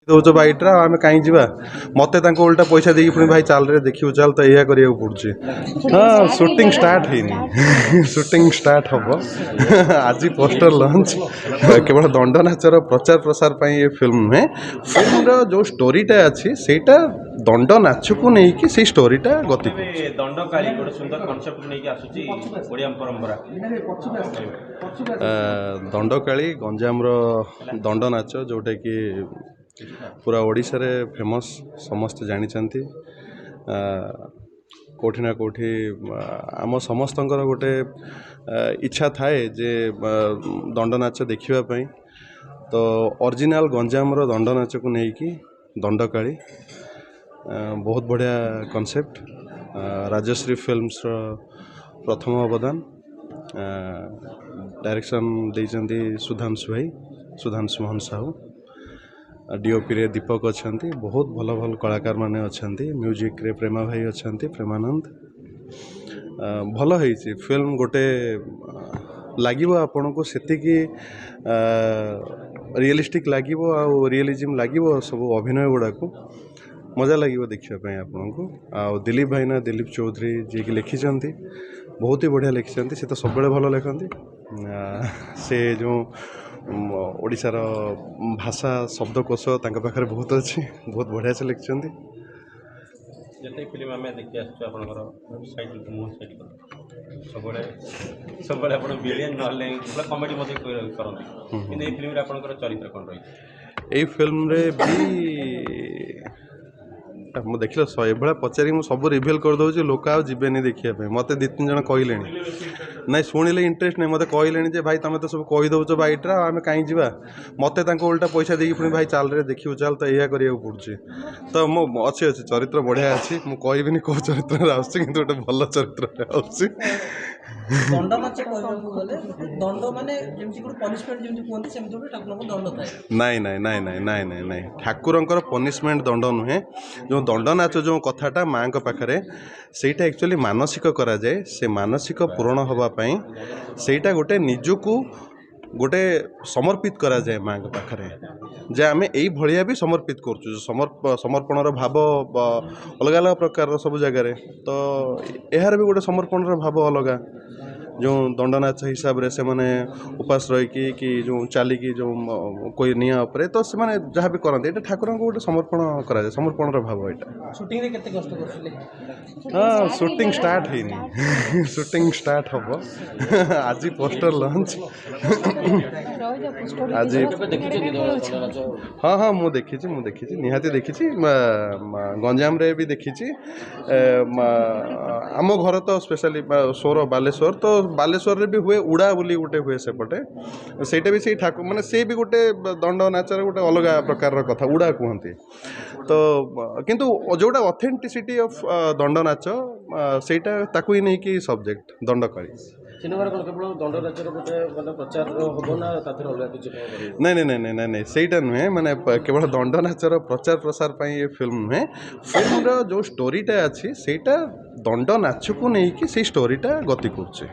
दौच भाईटा आम कहीं जा मत उल्टा पैसा देकी पुणी भाई चाल रे देखिए चाल तो यह करा पड़ुचे हाँ शूटिंग स्टार्ट है शूटिंग स्टार्ट हम आज पोस्टर लॉन्च केवल दंड नाचर प्रचार प्रसार पर ये फिल्म नुहे फिल्म जो स्टोरीटा अच्छी सेटा दंड नाच को लेकिन से स्टोरीटा गति दंडकाली गोटे सुंदर कॉन्सेप्ट नहीं आसुची ओडिया परंपरा दंडकाली गंजाम दंड नाच जोटा कि पूरा ओडिशा रे फेमस समस्त जानी कोठी ना कोठी आम समस्त गोटे इच्छा थाए जे दंड नाच देखिबा तो ओरिजिनल गंजाम दंड नाच को लेकिन दंडकाली बहुत बढ़िया कॉन्सेप्ट राजश्री फिल्म्स प्रथम अवदान डायरेक्शन देइचंती सुधांशु भाई सुधांशु मोहन साहू डीओपी रे दीपक अच्छा बहुत भल भल कलाकार माने अच्छा म्यूजिक रे प्रेमा भाई अच्छा प्रेमानंद भल है फिल्म गोटे लगे आपण को सेतिकी रियलिस्टिक लगे रियलिज्म लगे सब अभिनय गुड़ा को मजा लगे देखापी आपण को आ दिलीप भाईना दिलीप चौधरी जी की लिखिं बहुत ही बढ़िया लिखिं से तो सब भल लिखती से जो ओडिशार भाषा शब्दकोश पाखे बहुत अच्छी बहुत बढ़िया से लिखिं जिते फिल्म आम देखी आपर साइड मुह साइड सब विलेन ना कमेडी करते कि फिल्म आप चरित्र कौन रही फिल्म रे भी मुझे देख ये पचारि मुझे सब रिभिल करदे लोक आबे देखापी मत दु तीन जन कहले ना शुणिले इंटरेस्ट नहीं मत कहले भाई तुम तो सब कहीदे भाईटा आम कहीं जा मत उल्टा पैसा देकी पुणी भाई चाल रे देखिए चाल तो यह करा पड़ुचे तो मो अच्छी अच्छी चरित्र बढ़िया अच्छी मुझे कहबी कौ चरित्र आसुच्छी किंतु गोटे भल चरित्र आसुच्छी दंड नाच दंड माने पनिशमेंट जेमती कहते सेमती गोटे ठाकुर दंड थाए नाई नाई नाई नाई नाई नाई नाई ठाकुरंकर पनिशमेंट दंड नुहे जो दंड नाच जो कथाटा माँ पाखे सेटा एक्चुअली मानसिक करा जाए से मानसिक पूरण होगापाई सेटा गोटे निजको गोटे समर्पित करा जाए माँ पाखे जे आम यही भाया भी समर्पित करुँ समर्पणर भाव अलग अलग प्रकार सब जगार तो यार भी गोटे समर्पणर भाव अलग जो दंड नाच हिसाब से मैंने उपास रही कि जो चलिकी जो कोई निया उपरे तो से मैंने जहाँ भी करते ये ठाकुर को गोटे समर्पण कराए समर्पणर भाव यहाँ शूटिंग रे केते कष्ट करथिले हाँ शूटिंग स्टार्ट है शूटिंग स्टार्ट हम आज पोस्टर लॉन्च आज हाँ हाँ मुझे देखी निहाती देखी गंजाम रे भी देखी आम घर तो स्पेशली सोर बालेश्वर तो बालेश्वर रे भी हुए उड़ा बोली गोटे हुए सेपटे सेटा भी से ठाकुर माने से भी गोटे दंड नाचर गोटे अलग प्रकार कथा उड़ा कहते तो किंतु जोटा ऑथेंटिसिटी ऑफ दंड नाच सेटा ताकू ही नहीं कि सब्जेक्ट दंडकाली नहीं नहीं नहीं नहीं नहीं सेटा नुहे माने केवल दंड नाचर प्रचार प्रसार पर ये फिल्म नुहे फिल्म जो स्टोरीटा अच्छी सेटा दंड नाच को लेकिन से स्टोरीटा गति करुचे